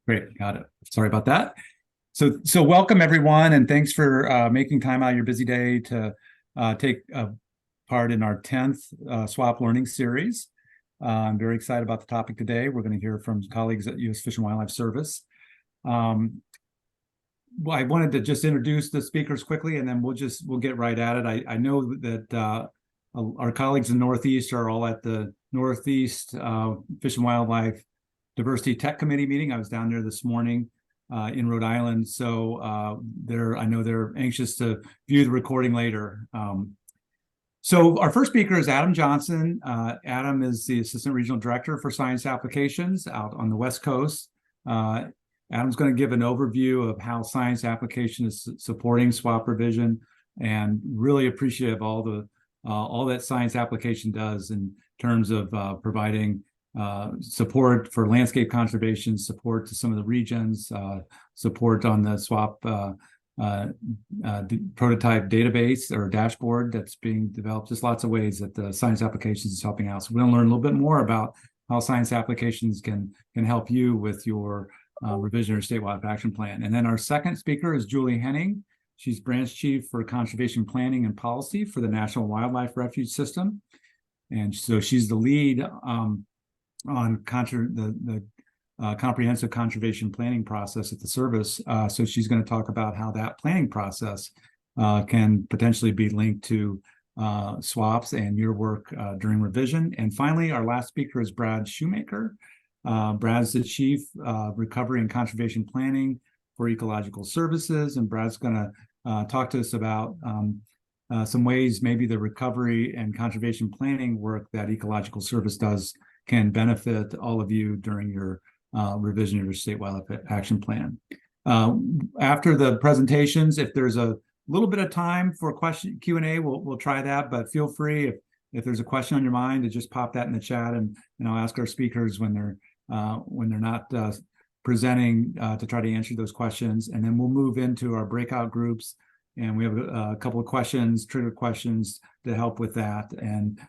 Great, got it. Sorry about that. So welcome everyone, and thanks for making time out of your busy day to take part in our 10th SWAP Learning Series. I'm very excited about the topic today. We're going to hear from colleagues at U.S. Fish and Wildlife Service. Well, I wanted to just introduce the speakers quickly, and then we'll get right at it. I know that our colleagues in Northeast are all at the Northeast Fish and Wildlife Diversity Tech Committee meeting. I was down there this morning in Rhode Island, so I know they're anxious to view the recording later. So our first speaker is Adam Johnson. Adam is the Assistant Regional Director for Science Applications out on the West Coast. Adam's going to give an overview of how science application is supporting SWAP revision, and really appreciative of all that science application does in terms of providing support for landscape conservation, support to some of the regions, support on the SWAP prototype database or dashboard that's being developed. Just lots of ways that the science applications is helping out. So we're going to learn a little bit more about how science applications can help you with your revision or state wildlife action plan. And then our second speaker is Julie Henning. She's branch chief for conservation planning and policy for the National Wildlife Refuge System. And so she's the lead on the comprehensive conservation planning process at the service. So she's going to talk about how that planning process can potentially be linked to SWAPs and your work during revision. And finally, our last speaker is Brad Shoemaker. Brad's the chief recovery and conservation planning for Ecological Services, and Brad's going to talk to us about some ways maybe the recovery and conservation planning work that Ecological Service does can benefit all of you during your revision of your state wildlife action plan. After the presentations, if there's a little bit of time for Q&A, we'll try that, but feel free if there's a question on your mind to just pop that in the chat, and I'll ask our speakers when they're not presenting to try to answer those questions. And then we'll move into our breakout groups, and we have a couple of questions, trigger questions to help with that. And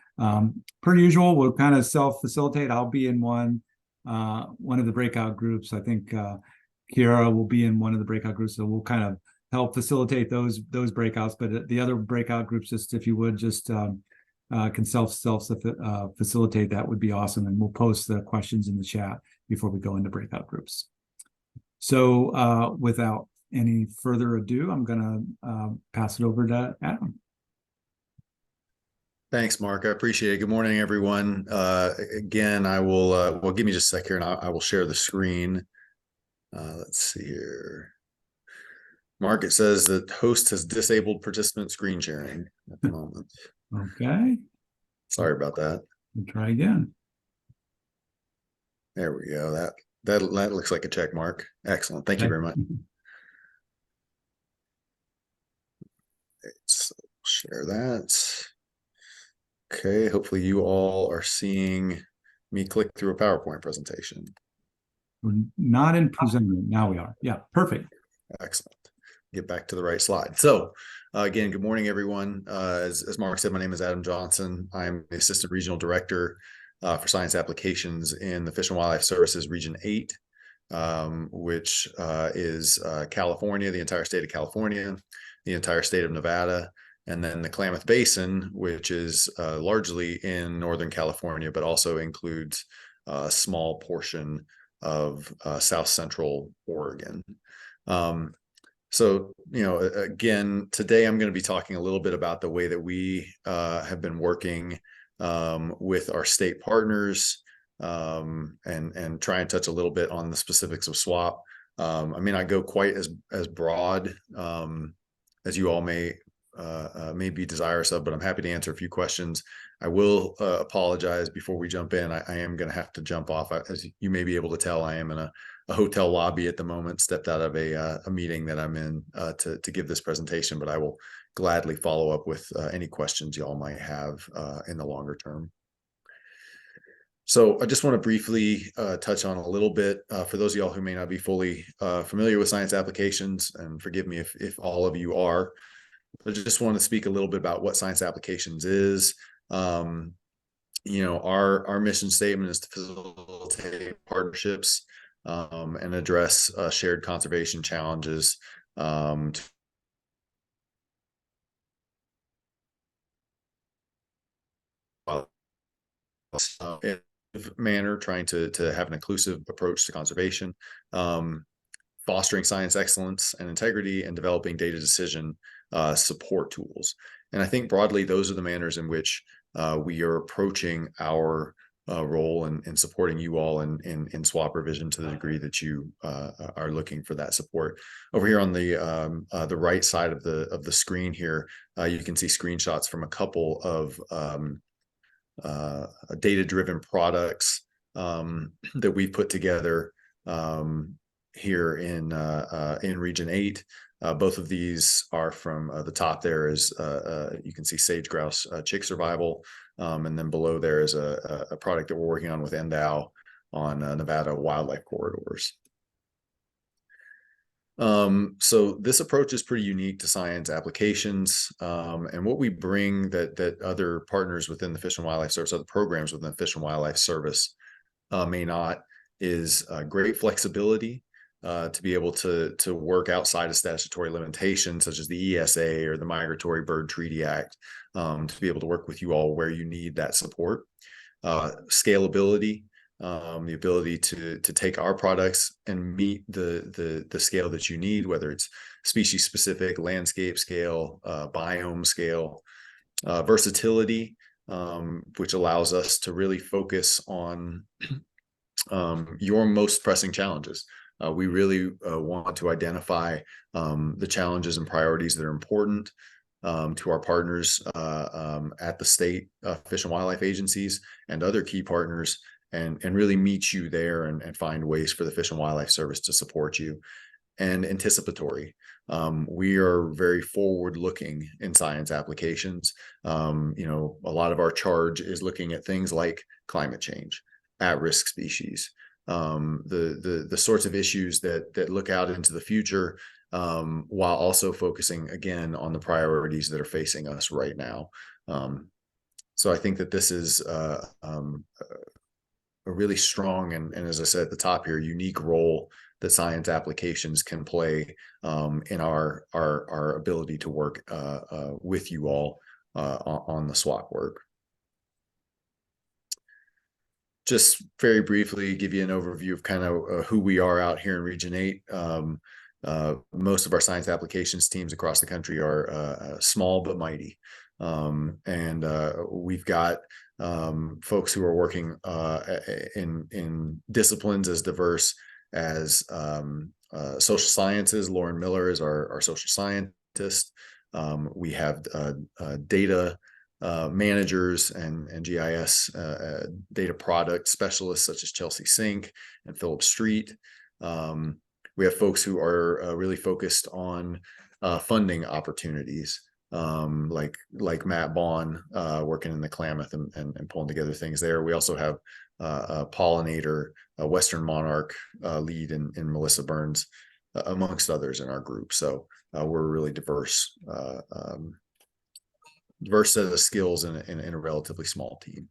per usual, we'll kind of self-facilitate. I'll be in one of the breakout groups. I think Kiara will be in one of the breakout groups, so we'll kind of help facilitate those breakouts. But the other breakout groups, just if you would, just can facilitate, that would be awesome. And we'll post the questions in the chat before we go into breakout groups. So without any further ado, I'm going to pass it over to Adam. Thanks, Mark. I appreciate it. Good morning, everyone. Again, I will, well, give me just a sec here, and I will share the screen. Let's see here. Mark, it says that host has disabled participant screen sharing at the moment. Okay. Sorry about that. We'll try again. There we go. That looks like a check mark. Excellent. Thank you very much. Let's share that. Okay. Hopefully you all are seeing me click through a PowerPoint presentation. We're not in presenter. Now we are. Yeah. Perfect. Excellent. Get back to the right slide. So again, good morning, everyone. As Mark said, my name is Adam Johnson. I'm the Assistant Regional Director for Science Applications in the Fish and Wildlife Services Region 8, which is California, the entire state of California, the entire state of Nevada, and then the Klamath Basin, which is largely in Northern California, but also includes a small portion of South Central Oregon. So, again, today I'm going to be talking a little bit about the way that we have been working with our state partners and try and touch a little bit on the specifics of SWAP. I may not go quite as broad as you all may be desirous of, but I'm happy to answer a few questions. I will apologize before we jump in. I am going to have to jump off. As you may be able to tell, I am in a hotel lobby at the moment, stepped out of a meeting that I'm in to give this presentation, but I will gladly follow up with any questions y'all might have in the longer term. So I just want to briefly touch on a little bit for those of y'all who may not be fully familiar with science applications, and forgive me if all of you are. I just want to speak a little bit about what science applications is. Our mission statement is to facilitate partnerships and address shared conservation challenges in a manner, trying to have an inclusive approach to conservation, fostering science excellence and integrity, and developing data decision support tools. And I think broadly, those are the manners in which we are approaching our role in supporting you all in SWAP revision to the degree that you are looking for that support. Over here on the right side of the screen here, you can see screenshots from a couple of data-driven products that we've put together here in Region 8. Both of these are from the top there is you can see sage grouse chick survival, and then below there is a product that we're working on with NDOW on Nevada wildlife corridors. So this approach is pretty unique to science applications, and what we bring that other partners within the Fish and Wildlife Service, other programs within the Fish and Wildlife Service may not, is great flexibility to be able to work outside of statutory limitations such as the ESA or the Migratory Bird Treaty Act, to be able to work with you all where you need that support. Scalability, the ability to take our products and meet the scale that you need, whether it's species specific, landscape scale, biome scale. Versatility, which allows us to really focus on your most pressing challenges. We really want to identify the challenges and priorities that are important to our partners at the state Fish and Wildlife agencies and other key partners, and really meet you there and find ways for the Fish and Wildlife Service to support you. And anticipatory. We are very forward-looking in science applications. A lot of our charge is looking at things like climate change, at-risk species, the sorts of issues that look out into the future, while also focusing again on the priorities that are facing us right now. So I think that this is a really strong and as I said at the top here, unique role that science applications can play in our ability to work with you all on the SWAP work. Just very briefly give you an overview of kind of who we are out here in Region 8. Most of our science applications teams across the country are small but mighty. And we've got folks who are working in disciplines as diverse as social sciences. Lauren Miller is our social scientist. We have data managers and GIS data product specialists such as Chelsea Sink and Philip Street. We have folks who are really focused on funding opportunities, like Matt Bond working in the Klamath and pulling together things there. We also have a pollinator, a Western monarch lead in Melissa Burns, amongst others in our group. So we're a really diverse set of skills in a relatively small team.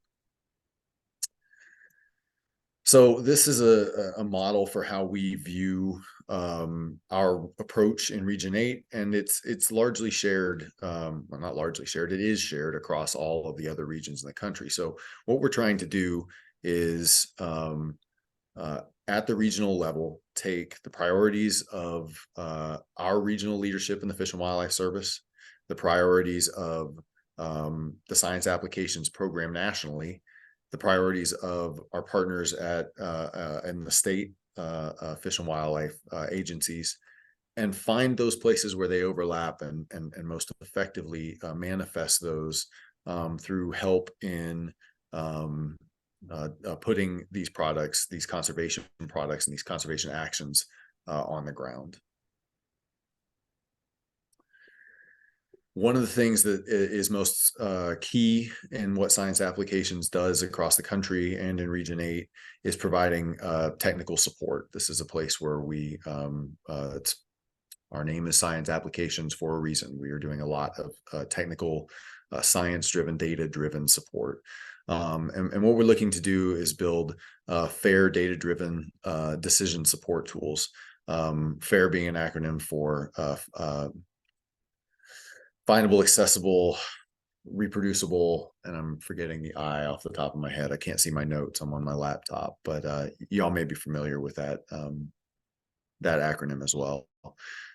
So this is a model for how we view our approach in Region 8, and it's largely shared, well, not largely shared, it is shared across all of the other regions in the country. So what we're trying to do is at the regional level, take the priorities of our regional leadership in the Fish and Wildlife Service, the priorities of the science applications program nationally, the priorities of our partners at in the state Fish and Wildlife agencies, and find those places where they overlap and most effectively manifest those through help in putting these products, these conservation products and these conservation actions on the ground. One of the things that is most key in what science applications does across the country and in Region 8 is providing technical support. This is a place where we, our name is Science Applications for a reason. We are doing a lot of technical, science-driven, data-driven support. And what we're looking to do is build fair data-driven decision support tools. FAIR being an acronym for findable, accessible, reproducible, and I'm forgetting the I off the top of my head. I can't see my notes. I'm on my laptop, but y'all may be familiar with that that acronym as well.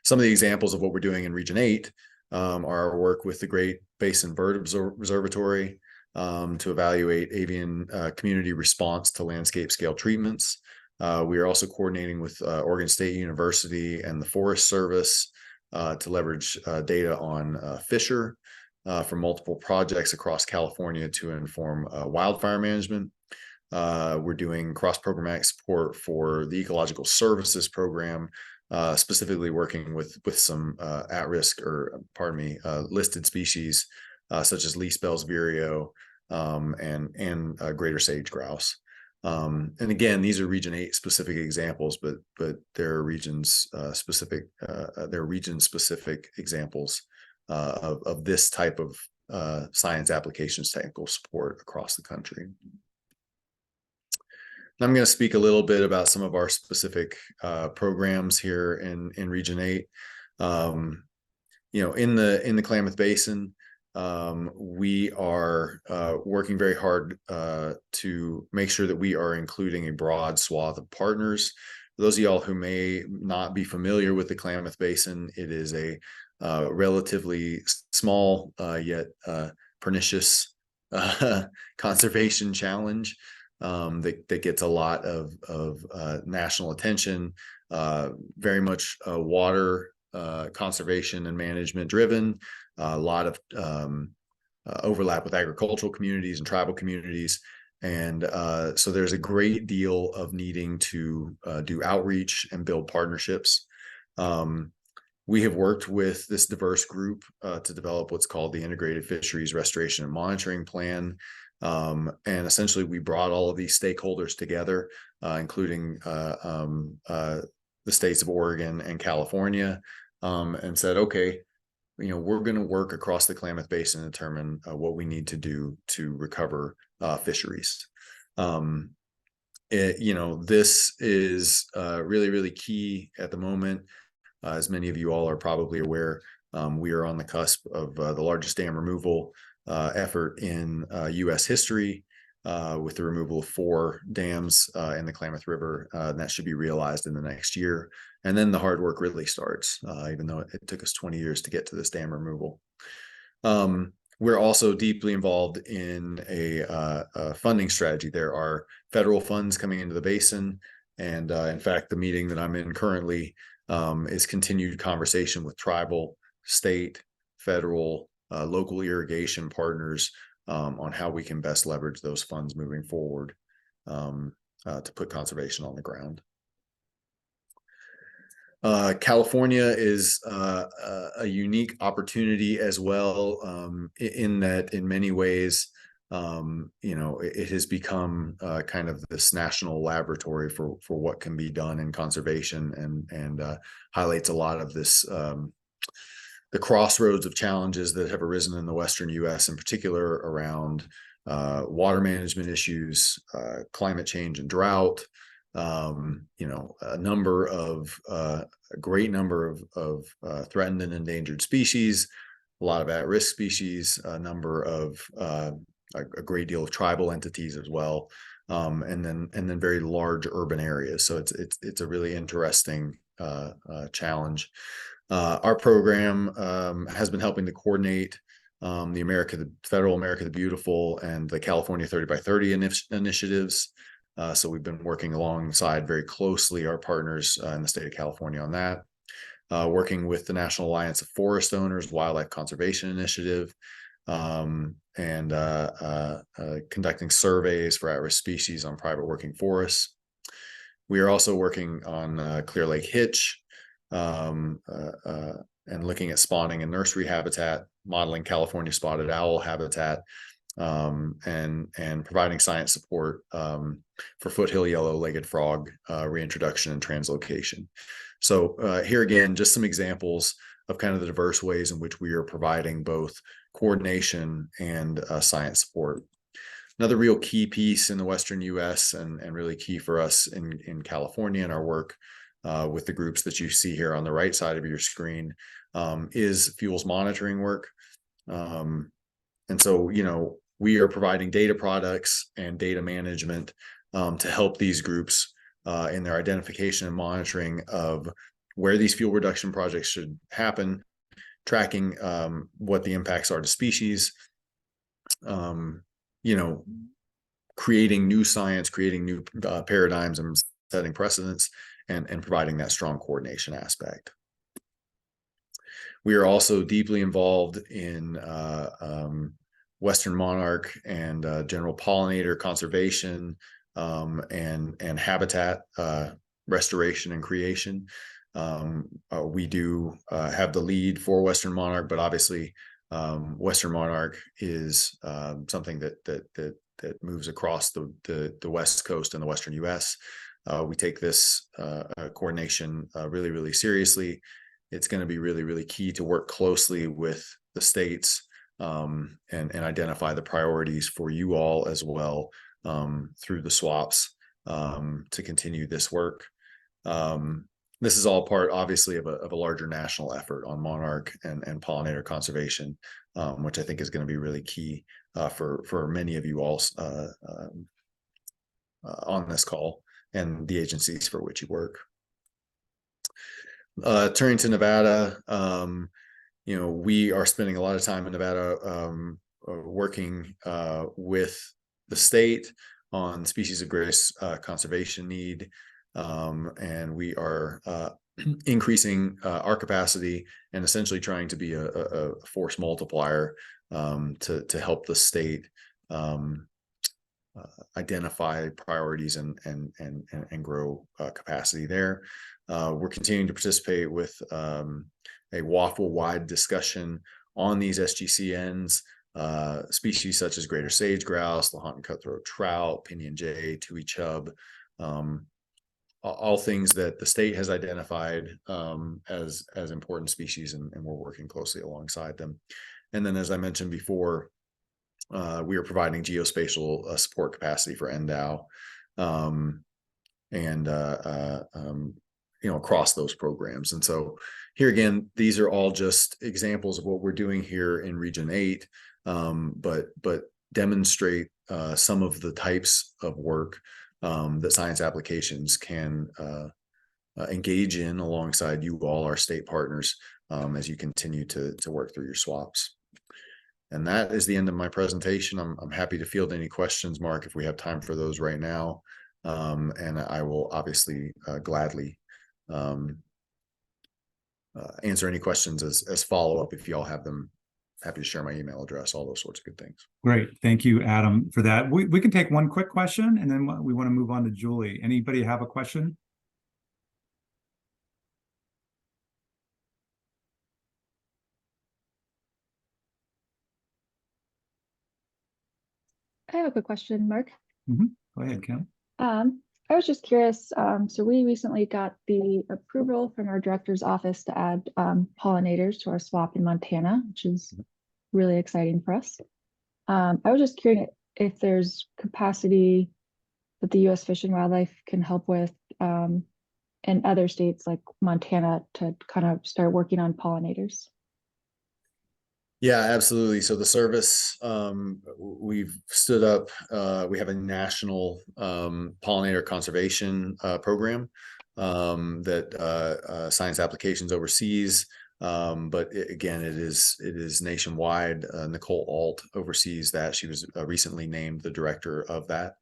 Some of the examples of what we're doing in Region 8 are our work with the Great Basin Bird Observatory to evaluate avian community response to landscape scale treatments. We are also coordinating with Oregon State University and the Forest Service to leverage data on Fisher for multiple projects across California to inform wildfire management. We're doing cross-programmatic support for the Ecological Services Program, specifically working with some at-risk or, listed species such as least Bell's vireo and greater sage grouse. And again, these are Region 8 specific examples, but there are region specific examples of this type of science applications technical support across the country. And I'm going to speak a little bit about some of our specific programs here in Region 8. In the Klamath Basin, we are working very hard to make sure that we are including a broad swath of partners. For those of y'all who may not be familiar with the Klamath Basin, it is a relatively small yet pernicious conservation challenge that gets a lot of national attention, very much water conservation and management driven, a lot of overlap with agricultural communities and tribal communities. And so there's a great deal of needing to do outreach and build partnerships. We have worked with this diverse group to develop what's called the Integrated Fisheries Restoration and Monitoring Plan. And essentially, we brought all of these stakeholders together, including the states of Oregon and California, and said, okay, we're going to work across the Klamath Basin and determine what we need to do to recover fisheries. This is really, really key at the moment. As many of you all are probably aware, we are on the cusp of the largest dam removal effort in U.S. history, with the removal of 4 dams in the Klamath River. And that should be realized in the next year. And then the hard work really starts, even though it took us 20 years to get to this dam removal. We're also deeply involved in a funding strategy. There are federal funds coming into the basin. And in fact, the meeting that I'm in currently is continued conversation with tribal, state, federal, local irrigation partners on how we can best leverage those funds moving forward to put conservation on the ground. California is a unique opportunity as well, in that in many ways, it has become kind of this national laboratory for what can be done in conservation, and highlights a lot of this the crossroads of challenges that have arisen in the Western U.S., in particular around water management issues, climate change and drought, a great number of threatened and endangered species, a lot of at-risk species, a number of a great deal of tribal entities as well, and then very large urban areas. So it's a really interesting challenge. Our program has been helping to coordinate the Federal America the Beautiful and the California 30 by 30 initiatives. So we've been working alongside very closely our partners in the state of California on that. Working with the National Alliance of Forest Owners Wildlife Conservation Initiative, and conducting surveys for at-risk species on private working forests. We are also working on Clear Lake Hitch, and looking at spawning and nursery habitat, modeling California spotted owl habitat, and providing science support for foothill yellow-legged frog reintroduction and translocation. So here again, just some examples of kind of the diverse ways in which we are providing both coordination and science support. another real key piece in the Western US and really key for us in California and our work with the groups that you see here on the right side of your screen is fuels monitoring work. And so, we are providing data products and data management to help these groups in their identification and monitoring of where these fuel reduction projects should happen, tracking what the impacts are to species, creating new science, creating new paradigms and setting precedents, and providing that strong coordination aspect. We are also deeply involved in Western monarch and general pollinator conservation and habitat restoration and creation. We do have the lead for Western monarch, but obviously Western monarch is something that moves across the West Coast and the Western U.S. We take this coordination really, really seriously. It's going to be really, really key to work closely with the states and identify the priorities for you all as well through the swaps to continue this work. This is all part, obviously, of a larger national effort on monarch and pollinator conservation, which I think is going to be really key for many of you all on this call and the agencies for which you work. Turning to Nevada, we are spending a lot of time in Nevada working with the state on species of greatest conservation need. And we are increasing our capacity and essentially trying to be a force multiplier to help the state identify priorities and grow capacity there. We're continuing to participate with a WAFL-wide discussion on these SGCNs, species such as greater sage grouse, Lahontan cutthroat trout, pinyon jay, tui chub, all things that the state has identified as important species, and we're working closely alongside them. And then, as I mentioned before, we are providing geospatial support capacity for NDOW across those programs. And so here again, these are all just examples of what we're doing here in Region 8, but demonstrate some of the types of work that Science Applications can engage in alongside you all, our state partners, as you continue to work through your swaps. And that is the end of my presentation. I'm happy to field any questions, Mark, if we have time for those right now. And I will obviously gladly answer any questions as follow-up if y'all have them. Happy to share my email address, all those sorts of good things. Great. Thank you, Adam, for that. We can take one quick question and then we want to move on to Julie. Anybody have a question? I have a quick question, Mark. Go ahead, Kim. I was just curious. So we recently got the approval from our director's office to add pollinators to our swap in Montana, which is really exciting for us. I was just curious if there's capacity that the U.S. Fish and Wildlife can help with in other states like Montana to kind of start working on pollinators. Yeah, absolutely. So the service, we've stood up, we have a national pollinator conservation program that Science Applications oversees. But again, it is nationwide. Nicole Alt oversees that. She was recently named the director of that.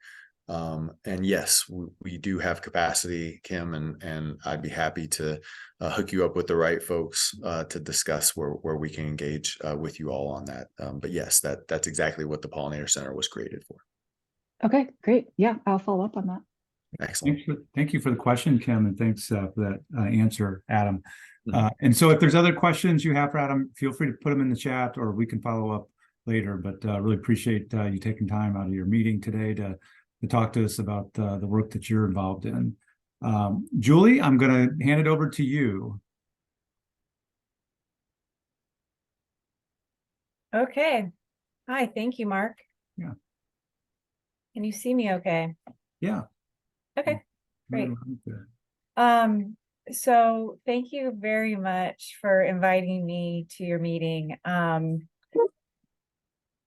And yes, we do have capacity, Kim, and I'd be happy to hook you up with the right folks to discuss where we can engage with you all on that. But yes, that's exactly what the Pollinator Center was created for. Okay, great. Yeah, I'll follow up on that. Excellent. Thank you for the question, Kim, and thanks for that answer, Adam. And so if there's other questions you have for Adam, feel free to put them in the chat or we can follow up later. But really appreciate you taking time out of your meeting today to talk to us about the work that you're involved in. Julie, I'm going to hand it over to you. Okay. Hi, thank you, Mark. Yeah. Can you see me okay? Yeah. Okay, great. Good. So thank you very much for inviting me to your meeting.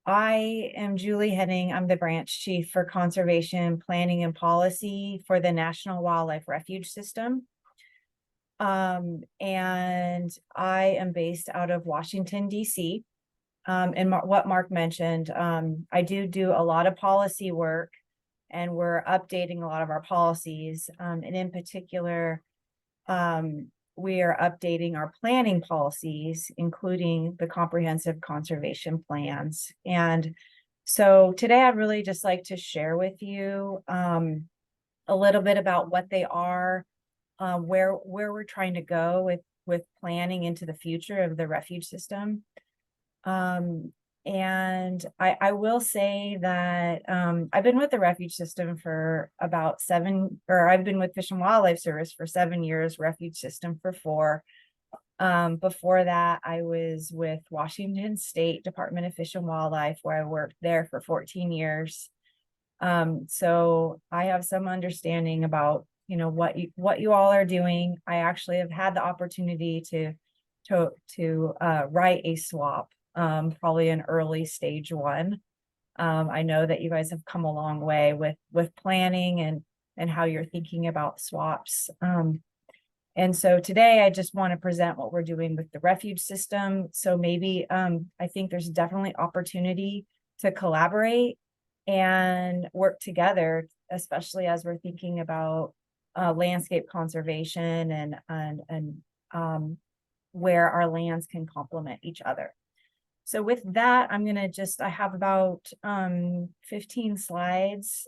I am Julie Henning. I'm the branch chief for conservation, planning, and policy for the National Wildlife Refuge System. And I am based out of Washington, DC. And what Mark mentioned, I do a lot of policy work, and we're updating a lot of our policies. And in particular, we are updating our planning policies, including the comprehensive conservation plans. And so today I'd really just like to share with you a little bit about what they are, where we're trying to go with planning into the future of the refuge system. And I will say that I've been with the refuge system for about I've been with Fish and Wildlife Service for 7 years, refuge system for 4. Before that, I was with Washington State Department of Fish and Wildlife, where I worked there for 14 years. So I have some understanding about, what you all are doing. I actually have had the opportunity to write a SWAP, probably an early stage 1. I know that you guys have come a long way with planning and how you're thinking about SWAPs. And so today I just want to present what we're doing with the refuge system. So maybe I think there's definitely opportunity to collaborate and work together, especially as we're thinking about landscape conservation and where our lands can complement each other. So with that, I have about 15 slides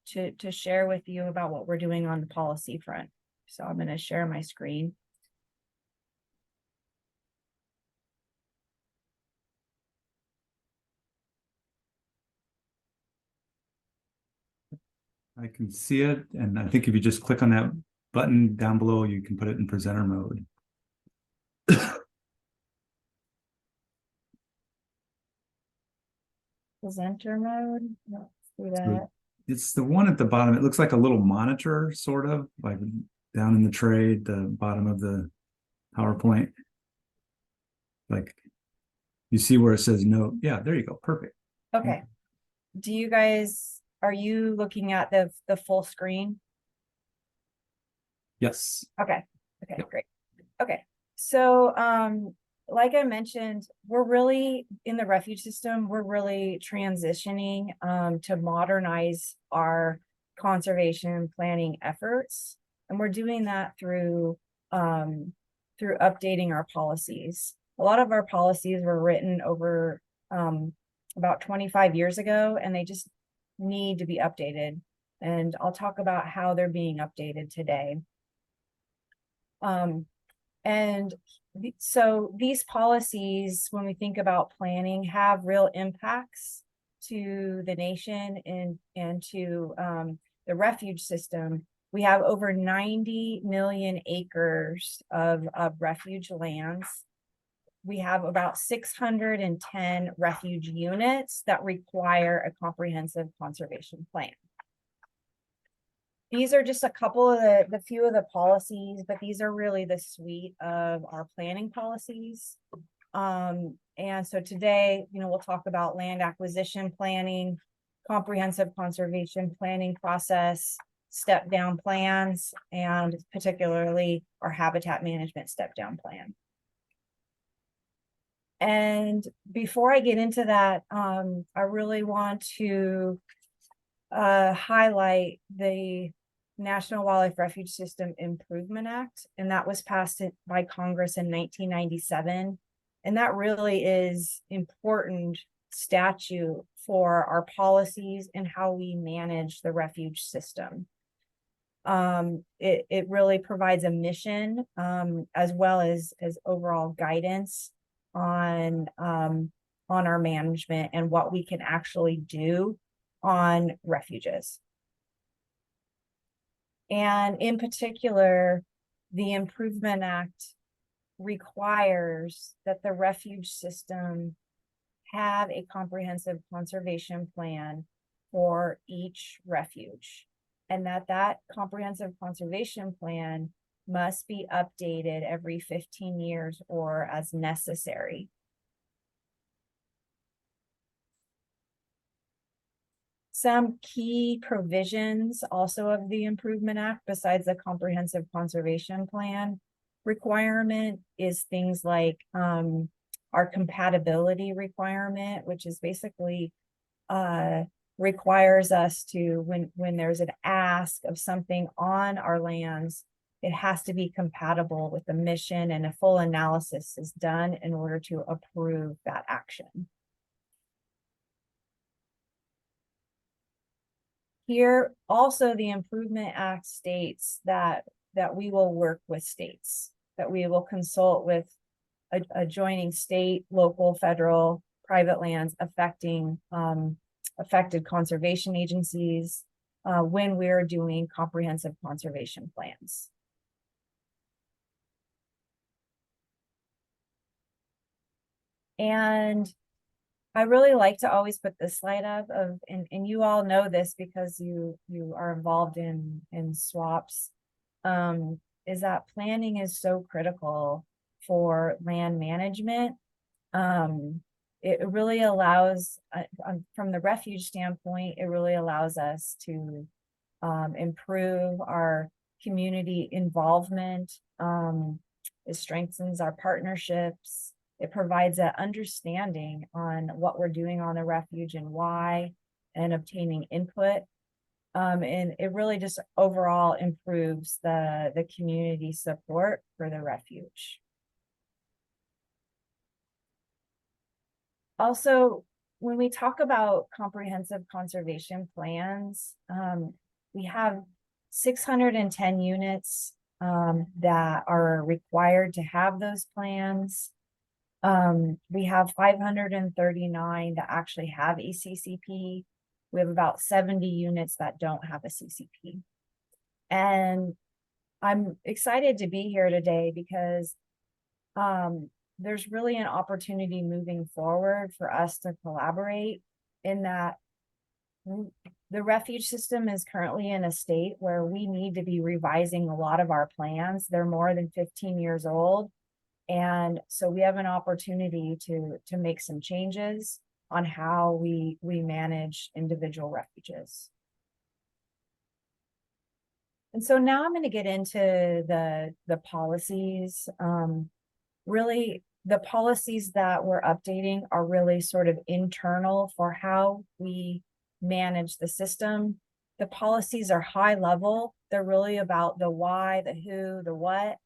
to share with you about what we're doing on the policy front. So I'm going to share my screen. I can see it, and I think if you just click on that button down below, you can put it in presenter mode. Presenter mode. Let's do that. So it's the one at the bottom. It looks like a little monitor, sort of, like down in the tray, the bottom of the PowerPoint. Like, you see where it says note. Yeah, there you go. Perfect. Okay. Are you looking at the full screen? Yes. Okay. Okay, Yep. great. Okay. So, like I mentioned, we're really in the refuge system, we're really transitioning to modernize our conservation planning efforts. And we're doing that through updating our policies. A lot of our policies were written over about 25 years ago, and they just need to be updated. And I'll talk about how they're being updated today. So these policies, when we think about planning, have real impacts to the nation and to the refuge system. We have over 90 million acres of refuge lands. We have about 610 refuge units that require a comprehensive conservation plan. These are just a couple of the few of the policies, but these are really the suite of our planning policies. And so today, we'll talk about land acquisition planning, comprehensive conservation planning process, step down plans, and particularly our habitat management step down plan. And before I get into that, I really want to highlight the National Wildlife Refuge System Improvement Act, and that was passed by Congress in 1997. And that really is important statute for our policies and how we manage the refuge system. It really provides a mission as well as overall guidance on our management and what we can actually do on refuges. And in particular, the Improvement Act requires that the refuge system have a comprehensive conservation plan for each refuge. And that comprehensive conservation plan must be updated every 15 years or as necessary. Some key provisions also of the Improvement Act, besides the comprehensive conservation plan requirement, is things like our compatibility requirement, which is basically requires us to, when there's an ask of something on our lands, it has to be compatible with the mission, and a full analysis is done in order to approve that action. Here, also, the Improvement Act states that we will work with states, that we will consult with adjoining state, local, federal, private lands affected conservation agencies when we're doing comprehensive conservation plans. And I really like to always put this slide up and you all know this because you are involved in swaps, is that planning is so critical for land management. It really allows, from the refuge standpoint, it really allows us to improve our community involvement. It strengthens our partnerships. It provides an understanding on what we're doing on the refuge and why, and obtaining input. And it really just overall improves the community support for the refuge. Also, when we talk about comprehensive conservation plans, we have 610 units that are required to have those plans. We have 539 that actually have a CCP. We have about 70 units that don't have a CCP. And I'm excited to be here today because there's really an opportunity moving forward for us to collaborate, in that the refuge system is currently in a state where we need to be revising a lot of our plans. They're more than 15 years old. And so we have an opportunity to make some changes on how we manage individual refuges. And so now I'm going to get into the policies. Really, the policies that we're updating are really sort of internal for how we manage the system. The policies are high level. They're really about the why, the who, the what.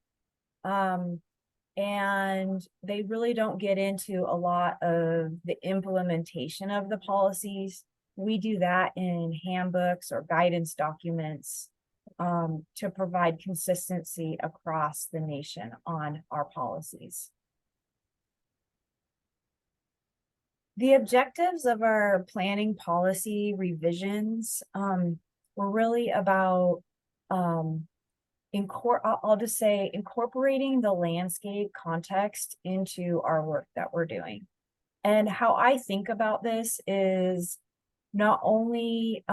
And they really don't get into a lot of the implementation of the policies. We do that in handbooks or guidance documents to provide consistency across the nation on our policies. The objectives of our planning policy revisions were really about I'll just say incorporating the landscape context into our work that we're doing. And how I think about this is not only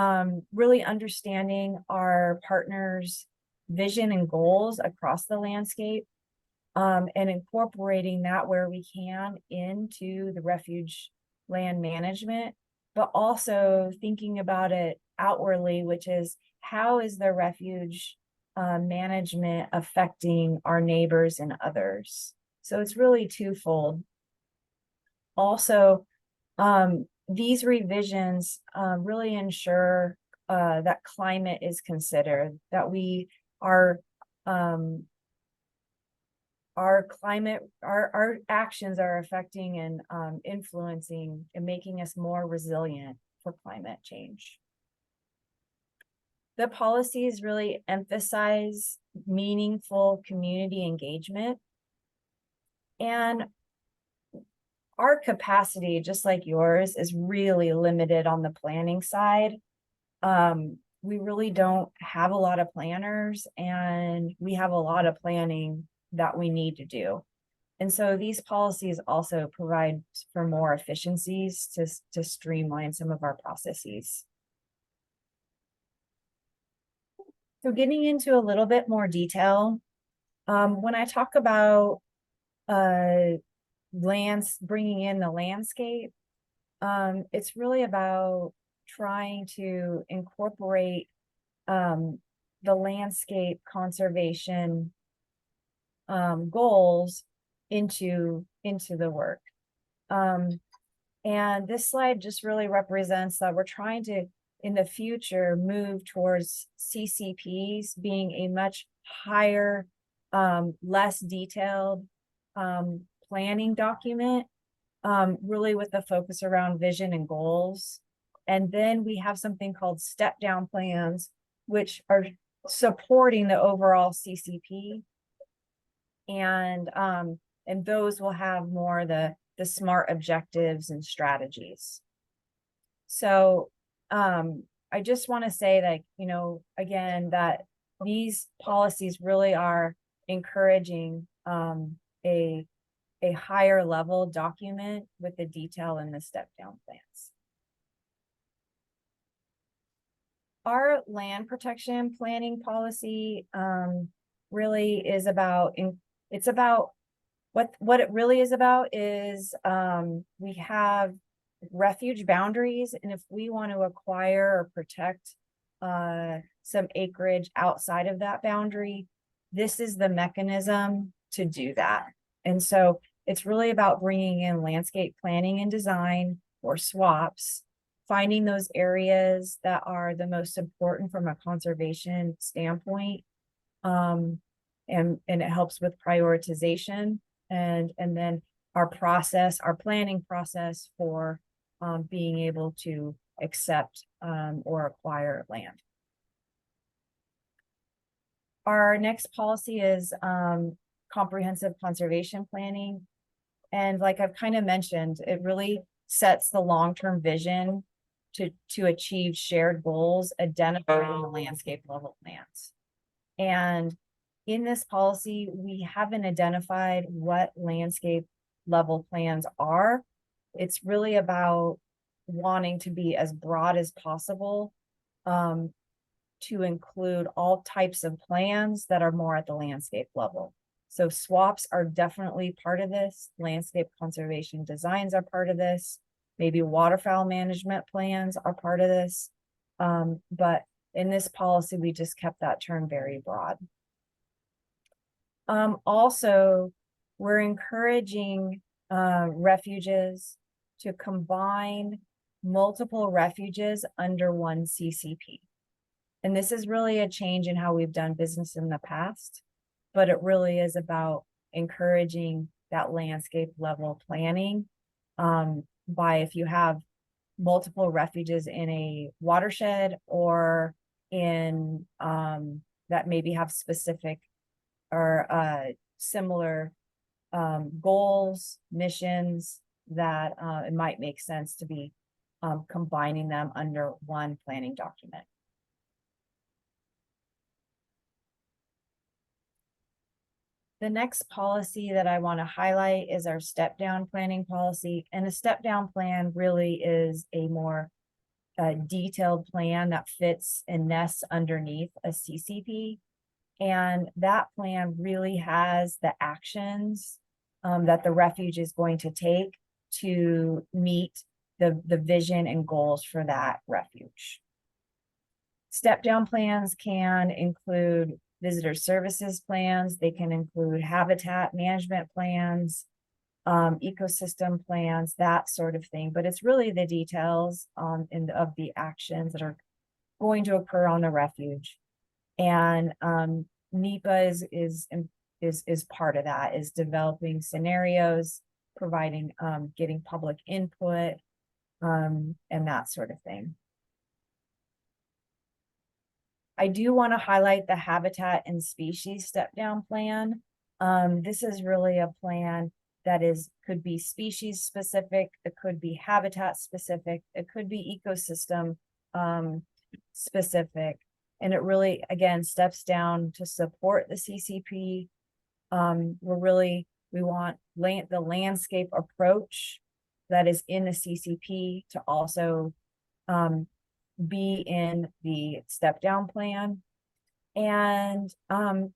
really understanding our partners' vision and goals across the landscape, and incorporating that where we can into the refuge land management, but also thinking about it outwardly, which is how is the refuge management affecting our neighbors and others. So it's really twofold. Also, these revisions really ensure that climate is considered, that our actions are affecting and influencing and making us more resilient for climate change. The policies really emphasize meaningful community engagement, and our capacity, just like yours, is really limited on the planning side. We really don't have a lot of planners, and we have a lot of planning that we need to do. And so these policies also provide for more efficiencies to streamline some of our processes. So getting into a little bit more detail, when I talk about bringing in the landscape, it's really about trying to incorporate the landscape conservation goals into the work. And this slide just really represents that we're trying to, in the future, move towards CCPs being a much higher, less detailed planning document, really with the focus around vision and goals. And then we have something called step down plans, which are supporting the overall CCP. And those will have more the smart objectives and strategies. So I just want to say that, you know, again, that these policies really are encouraging a higher level document with the detail and the step down plans. Our land protection planning policy really is about, it's about what it really is about is we have refuge boundaries, and if we want to acquire or protect some acreage outside of that boundary, this is the mechanism to do that. And so it's really about bringing in landscape planning and design or swaps, finding those areas that are the most important from a conservation standpoint, and it helps with prioritization. And then our planning process for being able to accept or acquire land. Our next policy is comprehensive conservation planning. And like I've kind of mentioned, it really sets the long-term vision to achieve shared goals, identifying the landscape level plans. And in this policy, we haven't identified what landscape level plans are. It's really about wanting to be as broad as possible to include all types of plans that are more at the landscape level. So swaps are definitely part of this. Landscape conservation designs are part of this. Maybe waterfowl management plans are part of this. But in this policy, we just kept that term very broad. Also, we're encouraging refuges to combine multiple refuges under one CCP. And this is really a change in how we've done business in the past, but it really is about encouraging that landscape level planning by if you have multiple refuges in a watershed or in that maybe have specific or similar goals, missions, that it might make sense to be combining them under one planning document. The next policy that I want to highlight is our step down planning policy. And a step down plan really is a more detailed plan that fits and nests underneath a CCP. And that plan really has the actions that the refuge is going to take to meet the vision and goals for that refuge. Step down plans can include visitor services plans. They can include habitat management plans, ecosystem plans, that sort of thing. But it's really the details of the actions that are going to occur on the refuge. And NEPA is part of that, is developing scenarios, providing, getting public input, and that sort of thing. I do want to highlight the habitat and species step down plan. This is really a plan that could be species specific, it could be habitat specific, it could be ecosystem specific. And it really, again, steps down to support the CCP. We want the landscape approach that is in the CCP to also be in the step down plan. And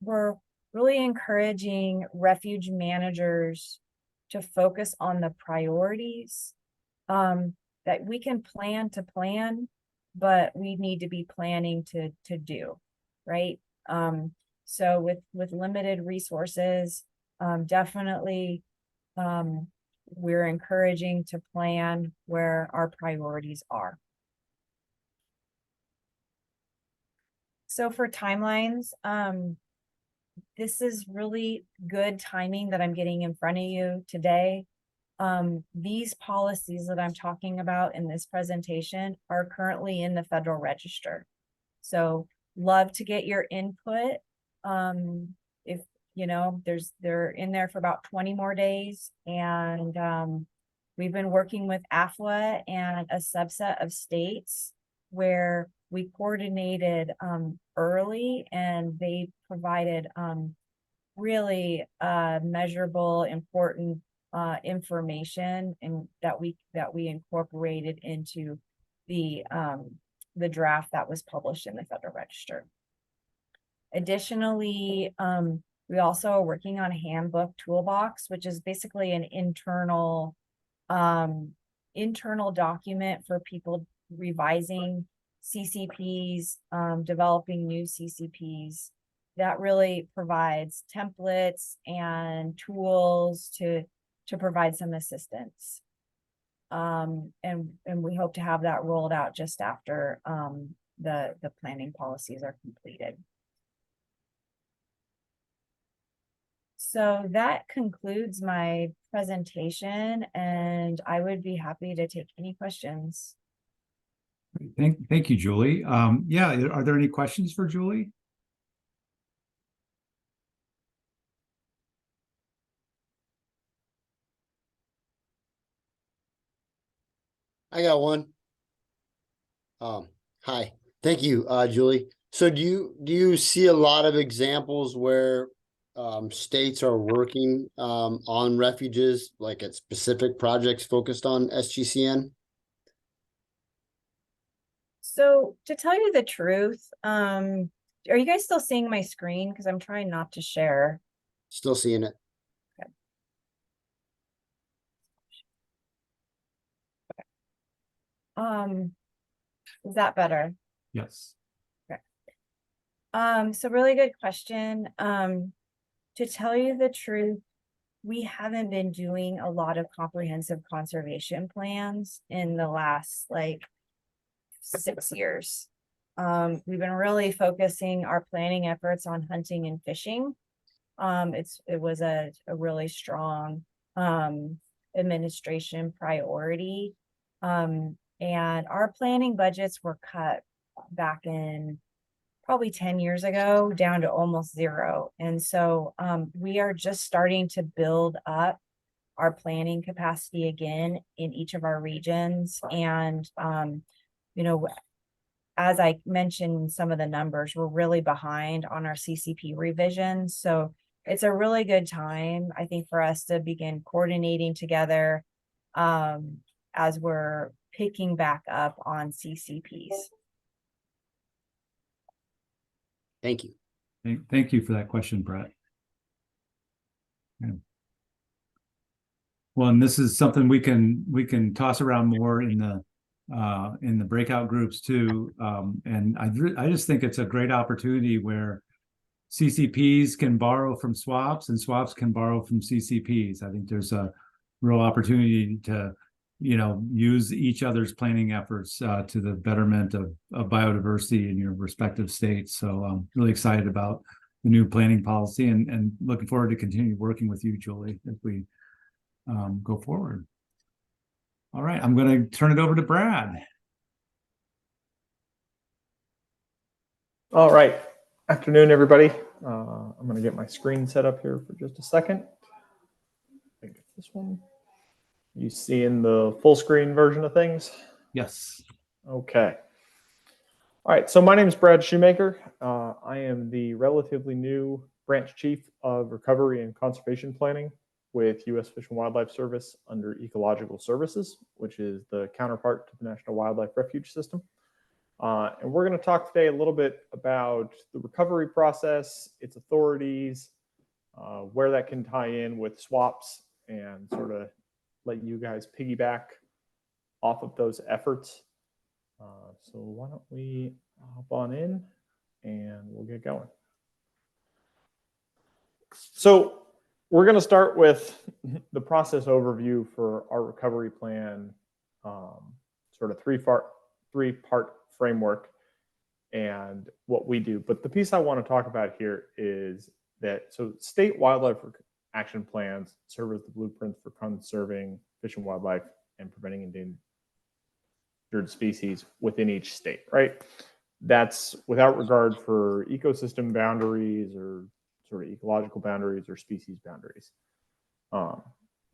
we're really encouraging refuge managers to focus on the priorities, that we can plan to plan, but we need to be planning to do, right? So with limited resources, definitely we're encouraging to plan where our priorities are. So for timelines, this is really good timing that I'm getting in front of you today. These policies that I'm talking about in this presentation are currently in the Federal Register. So love to get your input. If they're in there for about 20 more days, and we've been working with AFWA and a subset of states where we coordinated early, and they provided really measurable, important information, and that we incorporated into the draft that was published in the Federal Register. Additionally, we also are working on a handbook toolbox, which is basically an internal document for people revising CCPs, developing new CCPs, that really provides templates and tools to provide some assistance. And we hope to have that rolled out just after the planning policies are completed. So that concludes my presentation, and I would be happy to take any questions. Thank you, Julie. Yeah, are there any questions for Julie? I got one. Hi. Thank you, Julie. So do you see a lot of examples where states are working on refuges, like at specific projects focused on SGCN? So to tell you the truth, are you guys still seeing my screen? Because I'm trying not to share. Still seeing it. Is that better? Yes. Okay. So really good question. To tell you the truth, we haven't been doing a lot of comprehensive conservation plans in the last 6 years. We've been really focusing our planning efforts on hunting and fishing. It was a really strong administration priority. And our planning budgets were cut back in probably 10 years ago down to almost zero. And so we are just starting to build up our planning capacity again in each of our regions. And, as I mentioned, some of the numbers, we're really behind on our CCP revisions. So it's a really good time, I think, for us to begin coordinating together as we're picking back up on CCPs. Thank you. Thank you for that question, Brett. Yeah. Well, and this is something we can toss around more in the breakout groups too. And I just think it's a great opportunity where CCPs can borrow from SWAPs and SWAPs can borrow from CCPs. I think there's a real opportunity to use each other's planning efforts to the betterment of biodiversity in your respective states. So I'm really excited about the new planning policy and looking forward to continue working with you, Julie, as we go forward. All right, I'm going to turn it over to Brad. All right. Afternoon, everybody. I'm going to get my screen set up here for just a second. I think it's this one. You seeing the full screen version of things? Yes. Okay. All right. So my name is Brad Shoemaker. I am the relatively new branch chief of recovery and conservation planning with U.S. Fish and Wildlife Service under Ecological Services, which is the counterpart to the National Wildlife Refuge System. And we're going to talk today a little bit about the recovery process, its authorities, where that can tie in with swaps, and sort of let you guys piggyback off of those efforts. So why don't we hop on in and we'll get going. So we're going to start with the process overview for our recovery plan, sort of three-part framework and what we do. But the piece I want to talk about here is that state wildlife action plans serve as the blueprints for conserving fish and wildlife and preventing endangered species within each state, right? That's without regard for ecosystem boundaries or sort of ecological boundaries or species boundaries.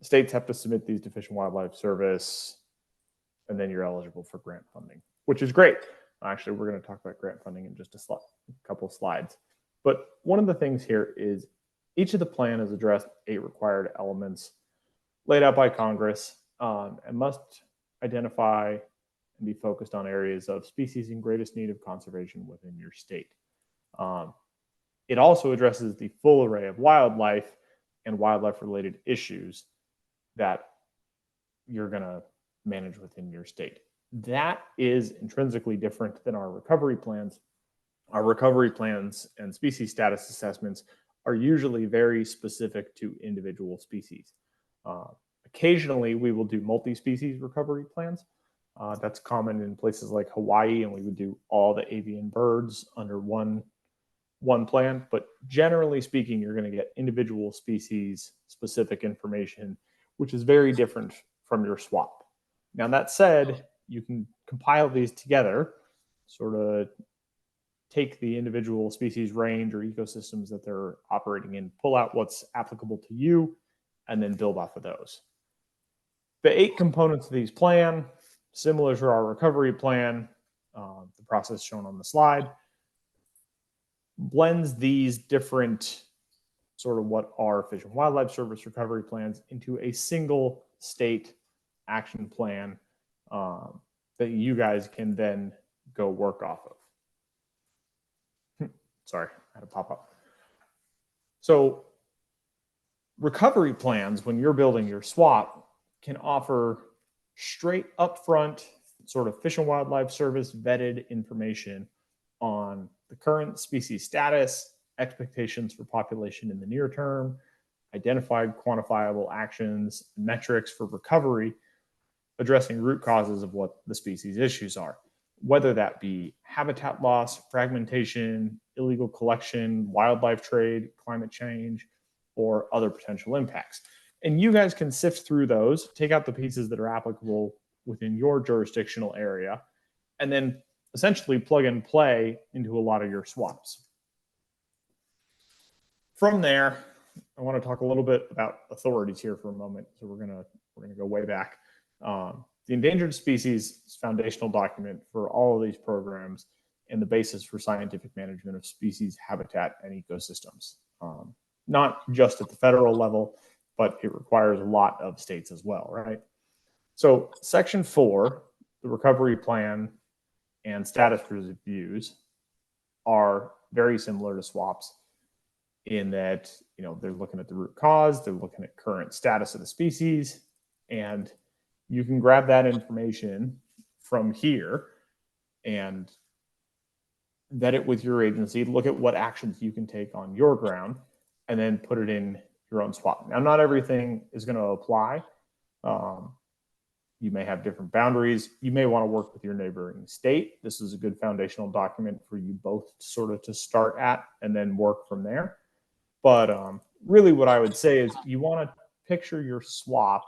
States have to submit these to Fish and Wildlife Service, and then you're eligible for grant funding, which is great. Actually, we're going to talk about grant funding in just a couple of slides. But one of the things here is each of the plan has addressed 8 required elements laid out by Congress, and must identify and be focused on areas of species in greatest need of conservation within your state. It also addresses the full array of wildlife and wildlife-related issues that you're going to manage within your state. That is intrinsically different than our recovery plans. Our recovery plans and species status assessments are usually very specific to individual species. Occasionally, we will do multi-species recovery plans. That's common in places like Hawaii, and we would do all the avian birds under one plan. But generally speaking, you're going to get individual species specific information, which is very different from your swap. Now, that said, you can compile these together, sort of take the individual species range or ecosystems that they're operating in, pull out what's applicable to you, and then build off of those. The 8 components of these plan, similar to our recovery plan, the process shown on the slide, blends these different sort of what are Fish and Wildlife Service recovery plans into a single state action plan that you guys can then go work off of. Sorry, I had a pop up. So recovery plans, when you're building your swap, can offer straight upfront sort of Fish and Wildlife Service vetted information on the current species status, expectations for population in the near term, identified quantifiable actions, metrics for recovery, addressing root causes of what the species issues are, whether that be habitat loss, fragmentation, illegal collection, wildlife trade, climate change, or other potential impacts. And you guys can sift through those, take out the pieces that are applicable within your jurisdictional area, and then essentially plug and play into a lot of your swaps. From there, I want to talk a little bit about authorities here for a moment. So we're gonna go way back. The Endangered Species foundational document for all of these programs and the basis for scientific management of species, habitat, and ecosystems. Not just at the federal level, but it requires a lot of states as well, right? So Section 4, the recovery plan and status reviews are very similar to swaps in that, they're looking at the root cause, they're looking at current status of the species, and you can grab that information from here and vet it with your agency, look at what actions you can take on your ground, and then put it in your own swap. Now, not everything is going to apply. You may have different boundaries. You may want to work with your neighboring state. This is a good foundational document for you both sort of to start at and then work from there. But really what I would say is you want to picture your swap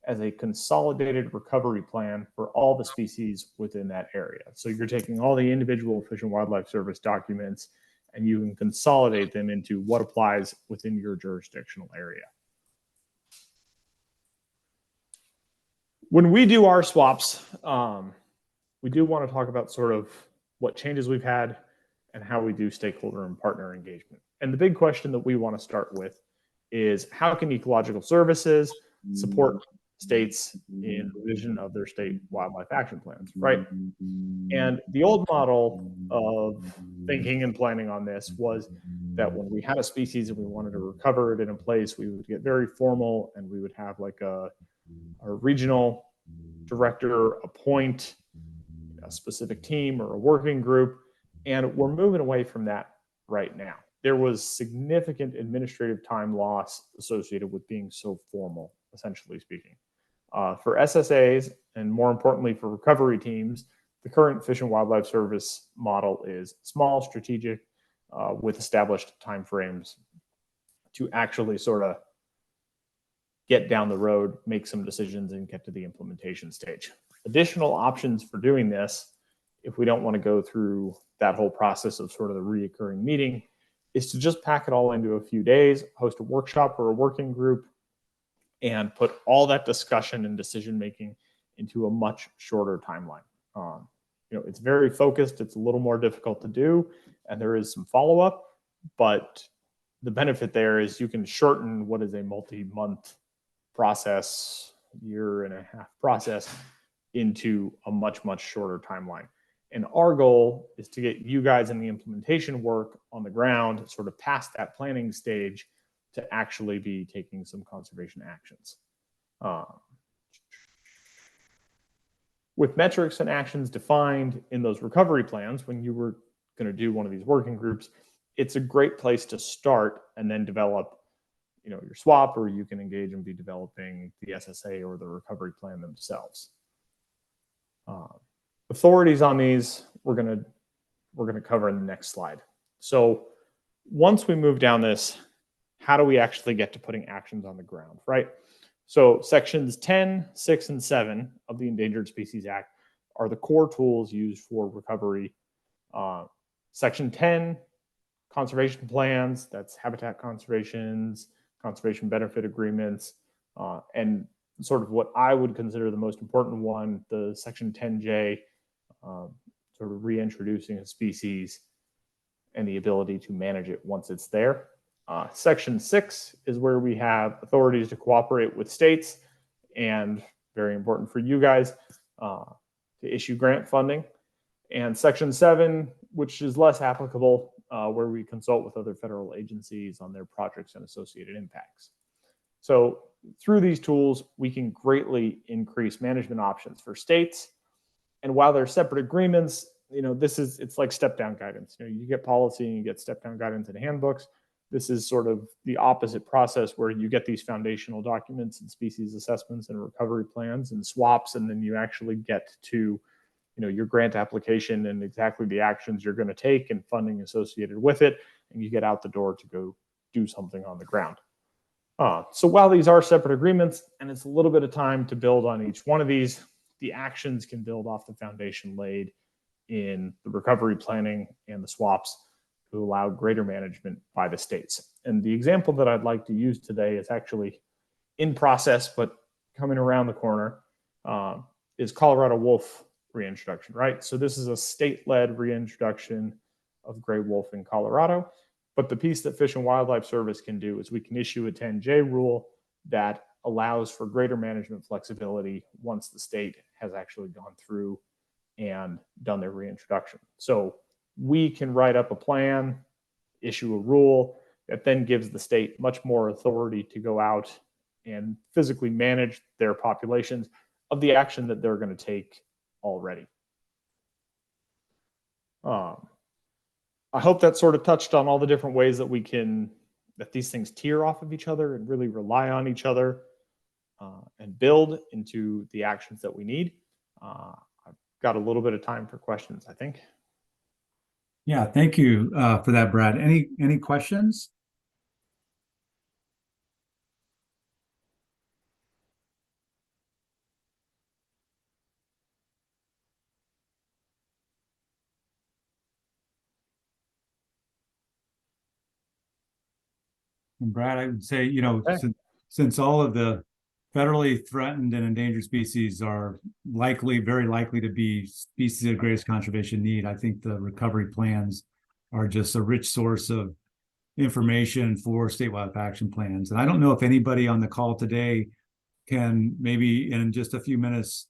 as a consolidated recovery plan for all the species within that area. So you're taking all the individual Fish and Wildlife Service documents and you can consolidate them into what applies within your jurisdictional area. When we do our swaps, we do want to talk about sort of what changes we've had and how we do stakeholder and partner engagement. And the big question that we want to start with is how can ecological services support states in revision of their state wildlife action plans, right? And the old model of thinking and planning on this was that when we had a species and we wanted to recover it in a place, we would get very formal and we would have like a regional director appoint a specific team or a working group. And we're moving away from that right now. There was significant administrative time loss associated with being so formal, essentially speaking. For SSAs, and more importantly for recovery teams, the current Fish and Wildlife Service model is small, strategic, with established timeframes to actually sort of get down the road, make some decisions, and get to the implementation stage. Additional options for doing this, if we don't want to go through that whole process of sort of the reoccurring meeting, is to just pack it all into a few days, host a workshop or a working group, and put all that discussion and decision making into a much shorter timeline. It's very focused. It's a little more difficult to do, and there is some follow up. But the benefit there is you can shorten what is a multi-month process, year and a half process, into a much shorter timeline. And our goal is to get you guys in the implementation work on the ground, sort of past that planning stage, to actually be taking some conservation actions. With metrics and actions defined in those recovery plans, when you were going to do one of these working groups, it's a great place to start and then develop, your SWAP, or you can engage and be developing the SSA or the recovery plan themselves. Authorities on these we're gonna cover in the next slide. So once we move down this, how do we actually get to putting actions on the ground, right? So sections 10, 6, and 7 of the Endangered Species Act are the core tools used for recovery. Section 10, conservation plans, that's habitat conservations, conservation benefit agreements, and sort of what I would consider the most important one, the section 10J, sort of reintroducing a species and the ability to manage it once it's there. Section 6 is where we have authorities to cooperate with states, and very important for you guys, to issue grant funding. And section 7, which is less applicable, where we consult with other federal agencies on their projects and associated impacts. So through these tools, we can greatly increase management options for states. And while they're separate agreements, it's like step-down guidance. You get policy and you get step-down guidance in handbooks. This is sort of the opposite process, where you get these foundational documents and species assessments and recovery plans and SWAPs, and then you actually get to your grant application and exactly the actions you're going to take and funding associated with it, and you get out the door to go do something on the ground. So while these are separate agreements and it's a little bit of time to build on each one of these, the actions can build off the foundation laid in the recovery planning and the SWAPs to allow greater management by the states. And the example that I'd like to use today is actually in process, but coming around the corner, is Colorado wolf reintroduction, right? So this is a state-led reintroduction of gray wolf in Colorado. But the piece that Fish and Wildlife Service can do is we can issue a 10J rule that allows for greater management flexibility once the state has actually gone through and done their reintroduction. So we can write up a plan, issue a rule that then gives the state much more authority to go out and physically manage their populations of the action that they're going to take already. I hope that sort of touched on all the different ways that these things tier off of each other and really rely on each other, and build into the actions that we need. I've got a little bit of time for questions, I think. Yeah, thank you for that, Brad. Any questions? And Brad, I would say, Okay. since all of the federally threatened and endangered species are very likely to be species of greatest conservation need, I think the recovery plans are just a rich source of information for statewide action plans. And I don't know if anybody on the call today can maybe in just a few minutes,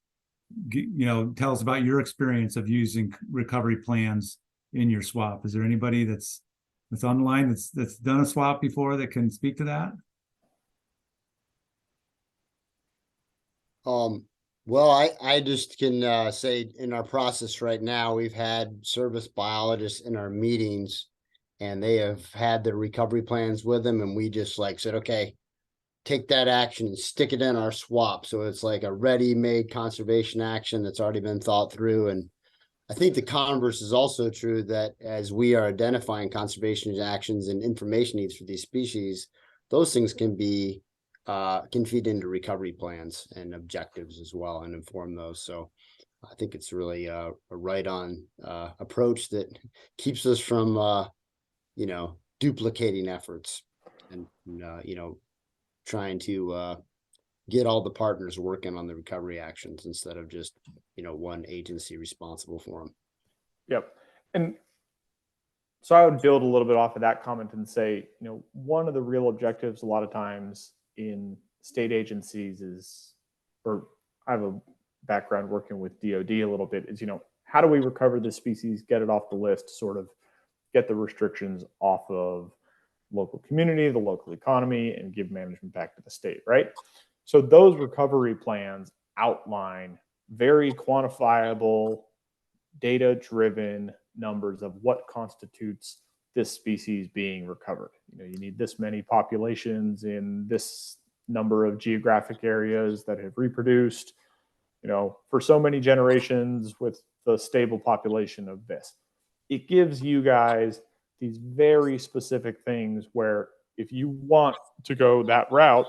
tell us about your experience of using recovery plans in your swap. Is there anybody that's online that's done a swap before that can speak to that? Well, I just can say in our process right now, we've had service biologists in our meetings, and they have had their recovery plans with them, and we just like said, okay, take that action and stick it in our swap. So it's like a ready-made conservation action that's already been thought through. And I think the converse is also true, that as we are identifying conservation actions and information needs for these species, those things can feed into recovery plans and objectives as well and inform those. So I think it's really a right on approach that keeps us from duplicating efforts and trying to get all the partners working on the recovery actions instead of just one agency responsible for them. Yep. And so I would build a little bit off of that comment and say, one of the real objectives a lot of times in state agencies is, or I have a background working with DoD a little bit, is, how do we recover this species, get it off the list, sort of get the restrictions off of local community, the local economy, and give management back to the state, right? So those recovery plans outline very quantifiable, data-driven numbers of what constitutes this species being recovered. You need this many populations in this number of geographic areas that have reproduced, for so many generations with the stable population of this. It gives you guys these very specific things where if you want to go that route,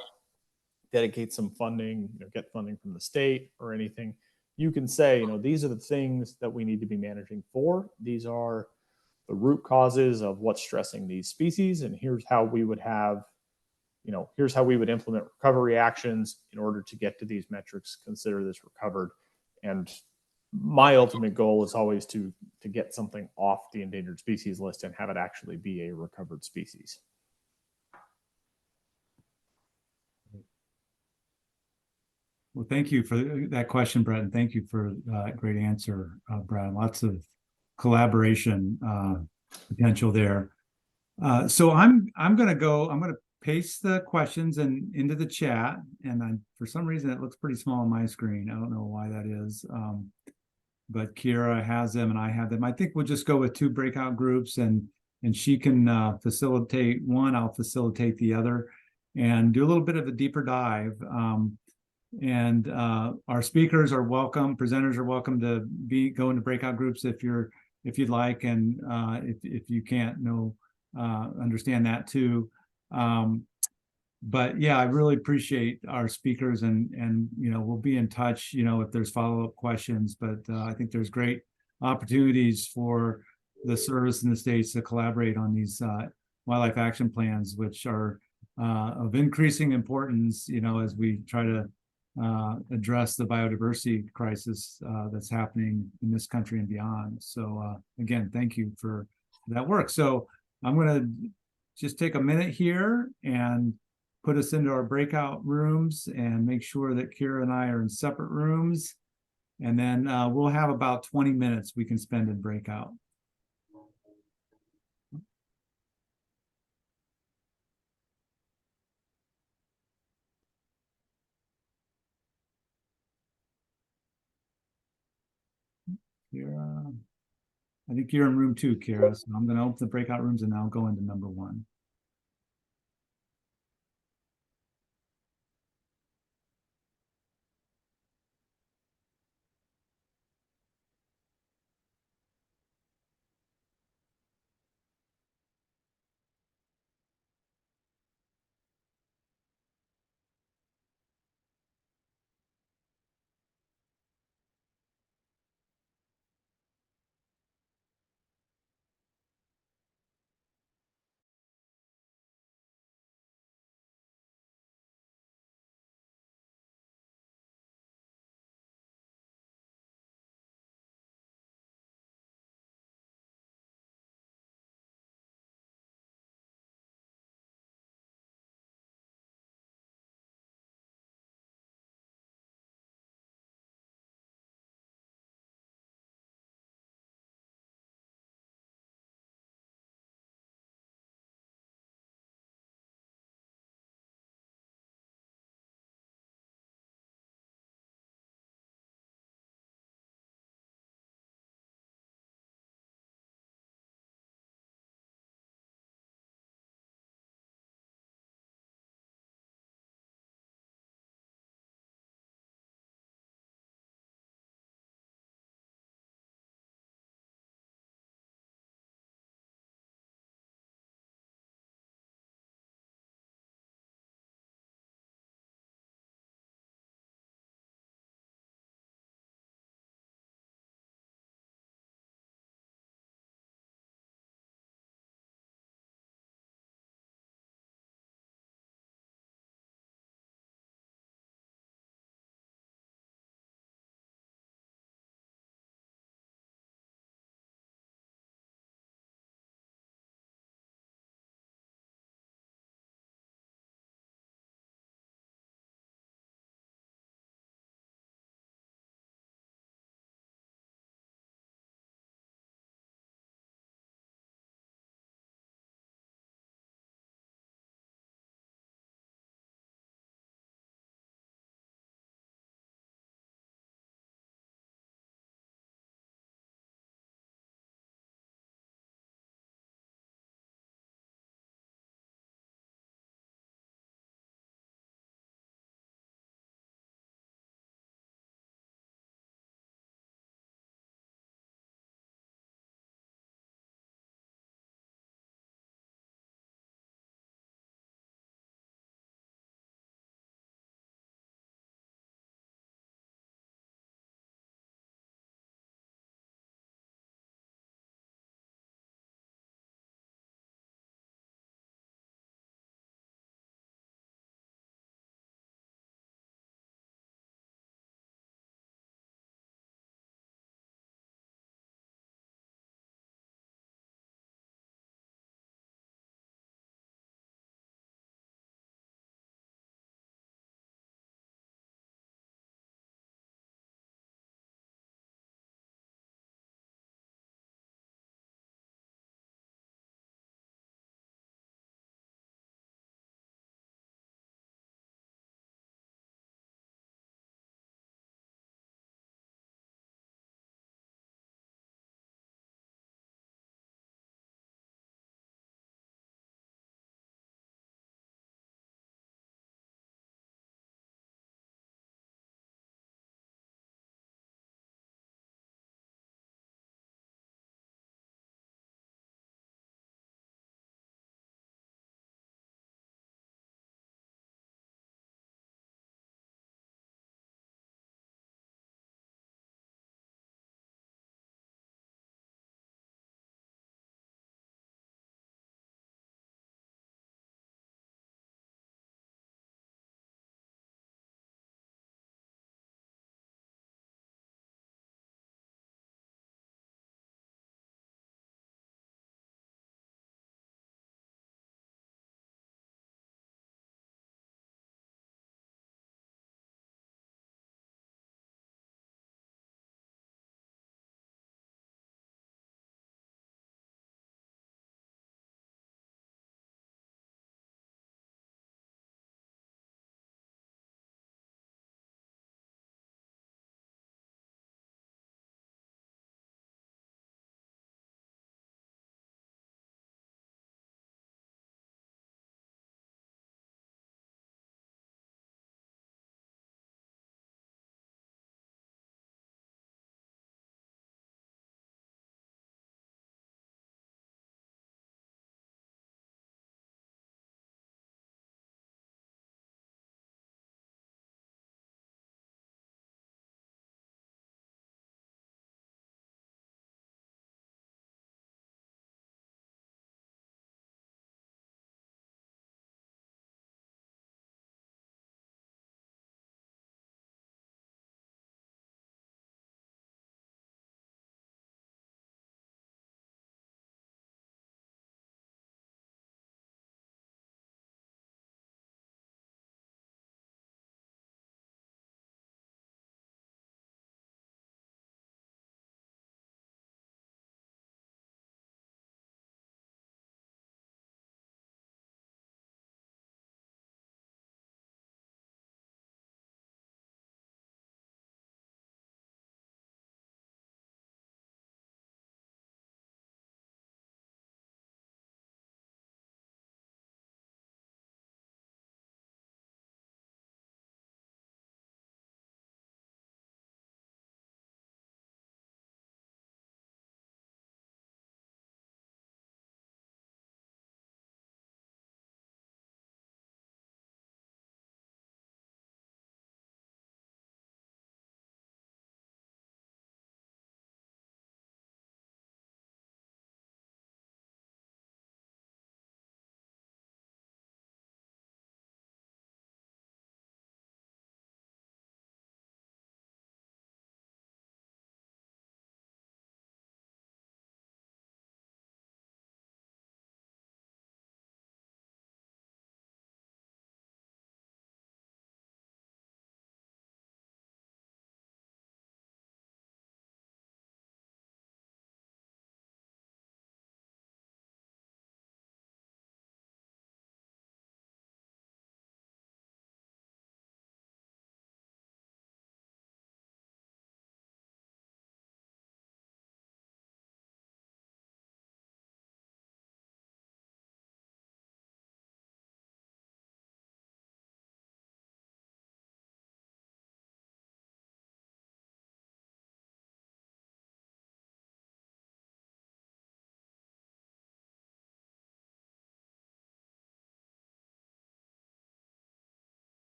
dedicate some funding, get funding from the state or anything, you can say, these are the things that we need to be managing for. These are the root causes of what's stressing these species. And here's how we would implement recovery actions in order to get to these metrics, consider this recovered. And my ultimate goal is always to get something off the endangered species list and have it actually be a recovered species. Well, thank you for that question, Brett, and thank you for that great answer, Brad. Lots of collaboration potential there. So I'm going to paste the questions into the chat, and for some reason it looks pretty small on my screen. I don't know why that is, but Kira has them and I have them. I think we'll just go with 2 breakout groups, and she can facilitate one, I'll facilitate the other, and do a little bit of a deeper dive. And our speakers are welcome, presenters are welcome to go into breakout groups if you'd like, and if you can't understand that too. But yeah, I really appreciate our speakers, and we'll be in touch if there's follow-up questions. But I think there's great opportunities for the service in the states to collaborate on these wildlife action plans, which are of increasing importance as we try to address the biodiversity crisis that's happening in this country and beyond. So again, thank you for that work. So I'm going to just take a minute here and put us into our breakout rooms and make sure that Kira and I are in separate rooms. And then we'll have about 20 minutes we can spend in breakout. Kira, I think you're in room 2, Kira. So I'm going to open the breakout rooms and I'll go into number 1.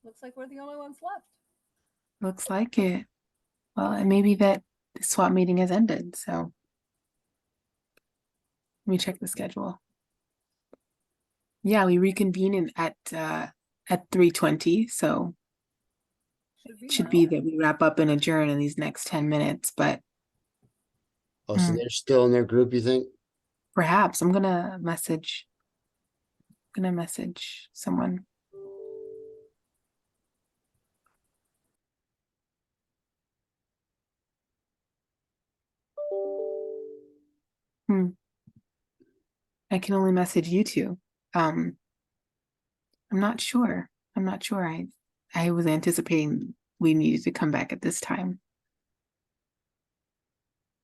Looks like we're the only ones left. Looks like it. Well, it may be that the swap meeting has ended, so let me check the schedule. Yeah, we reconvene at 3:20, so it should be now. that we wrap up and adjourn in these next 10 minutes, but Oh, so Mm. they're still in their group, you think? perhaps I'm gonna message someone. Hmm. I can only message you two. I'm not sure. I'm not sure. I was anticipating we needed to come back at this time.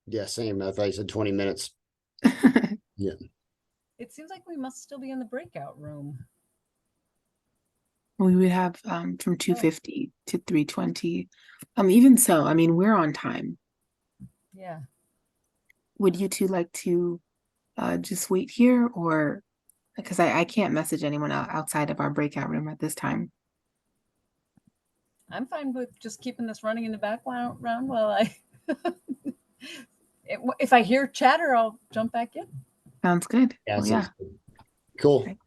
Yeah, same. I thought you said 20 minutes. It seems like we must still be in the breakout room. We would have from 2:50 to 3:20. Even so, I mean, we're on time. Yeah. Would you two like to just wait here, or because I can't message anyone outside of our breakout room at this time? I'm fine with just keeping this running in the background while I. If I hear chatter, I'll jump back in. Sounds good. Yeah, Well, sounds good. Cool. Right.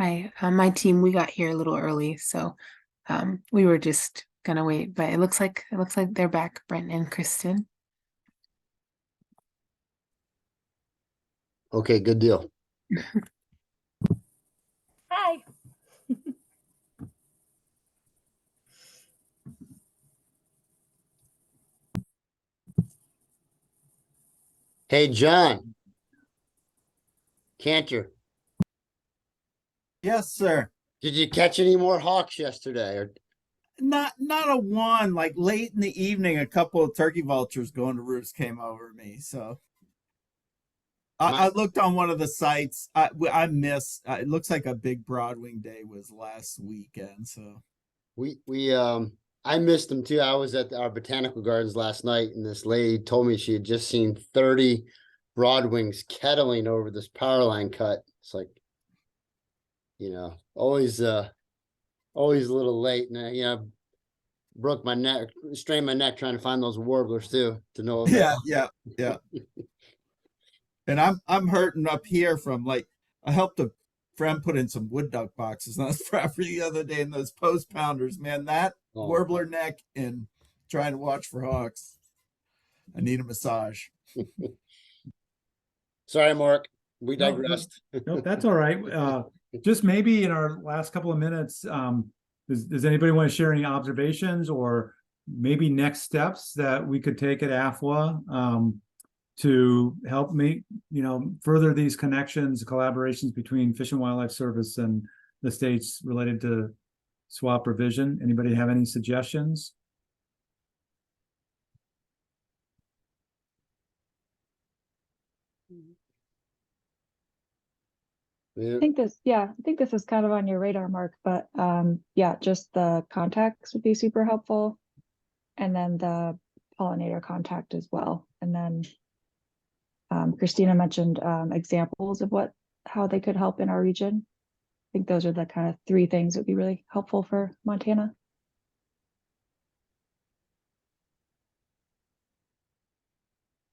Hi, my team, we got here a little early, so we were just gonna wait, but it looks like they're back, Brent and Kristen. Okay, good deal. Hi. Hey, John. Cantor, Yes, sir. did you catch any more hawks yesterday? Or Not a one. Like late in the evening, a couple of turkey vultures going to roost came over me. So I looked on one of the sites. I missed. It looks like a big broadwing day was last weekend. So I missed them too. I was at our botanical gardens last night, and this lady told me she had just seen 30 broadwings kettling over this power line cut. It's like, always a little late, and broke my neck, strained my neck trying to find those warblers too to know. yeah. And I'm hurting up here from like I helped a friend put in some wood duck boxes on his property the other day, and those post pounders, man, that Oh. warbler neck and trying to watch for hawks. I need a massage. Sorry, Mark. We No, digressed. No, that's all right. Just maybe in our last couple of minutes, does anybody want to share any observations or maybe next steps that we could take at AFWA to help make, further these connections, collaborations between Fish and Wildlife Service and the states related to swap revision? Anybody have any suggestions? I think this is kind of on your radar, Mark, but yeah, just the contacts would be super helpful. And then the pollinator contact as well. And then Christina mentioned examples of how they could help in our region. I think those are the kind of 3 things that would be really helpful for Montana.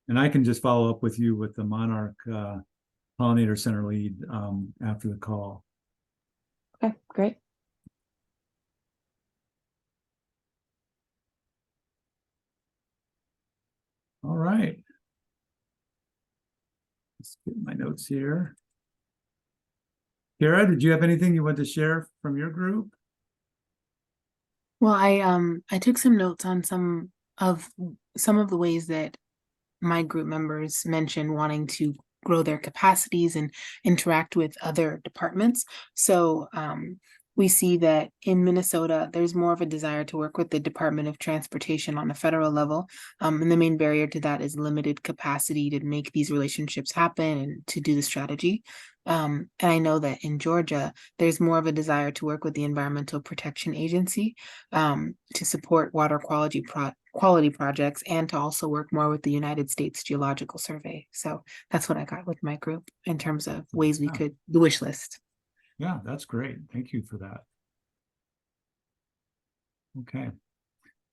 And I can just follow up with you with the Monarch Pollinator Center lead after the call. Okay, great. All right. Let's get my notes here. Kara, did you have anything you want to share from your group? Well, I took some notes on some of the ways that my group members mentioned wanting to grow their capacities and interact with other departments. So we see that in Minnesota, there's more of a desire to work with the Department of Transportation on a federal level. And the main barrier to that is limited capacity to make these relationships happen and to do the strategy. And I know that in Georgia, there's more of a desire to work with the Environmental Protection Agency to support water quality projects and to also work more with the United States Geological Survey. So that's what I got with my group in terms of ways we could, the wish list. Yeah, that's great. Thank you for that. Okay.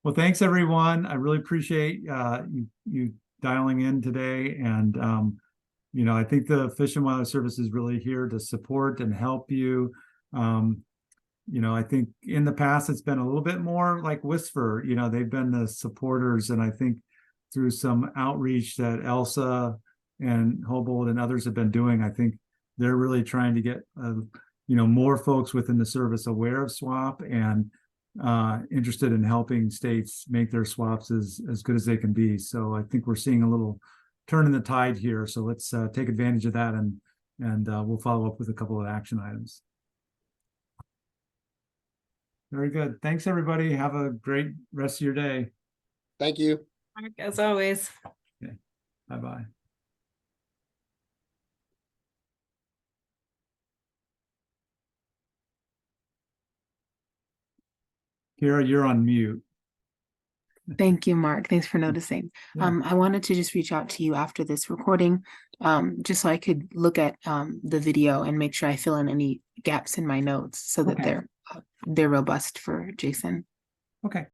Well, thanks everyone. I really appreciate you dialing in today. And, I think the Fish and Wildlife Service is really here to support and help you. I think in the past, it's been a little bit more like Whisper, they've been the supporters. And I think through some outreach that Elsa and Hobolt and others have been doing, I think they're really trying to get, more folks within the service aware of SWAP and interested in helping states make their swaps as good as they can be. So I think we're seeing a little turn in the tide here. So let's take advantage of that and we'll follow up with a couple of action items. Very good. Thanks, everybody. Have a great rest of your day. Thank you. As always. Okay. Bye-bye. Kara, you're on mute. Thank you, Mark. Thanks for noticing. Yeah. I wanted to just reach out to you after this recording, just so I could look at the video and make sure I fill in any gaps in my notes so that Okay. they're robust for Jason. Okay.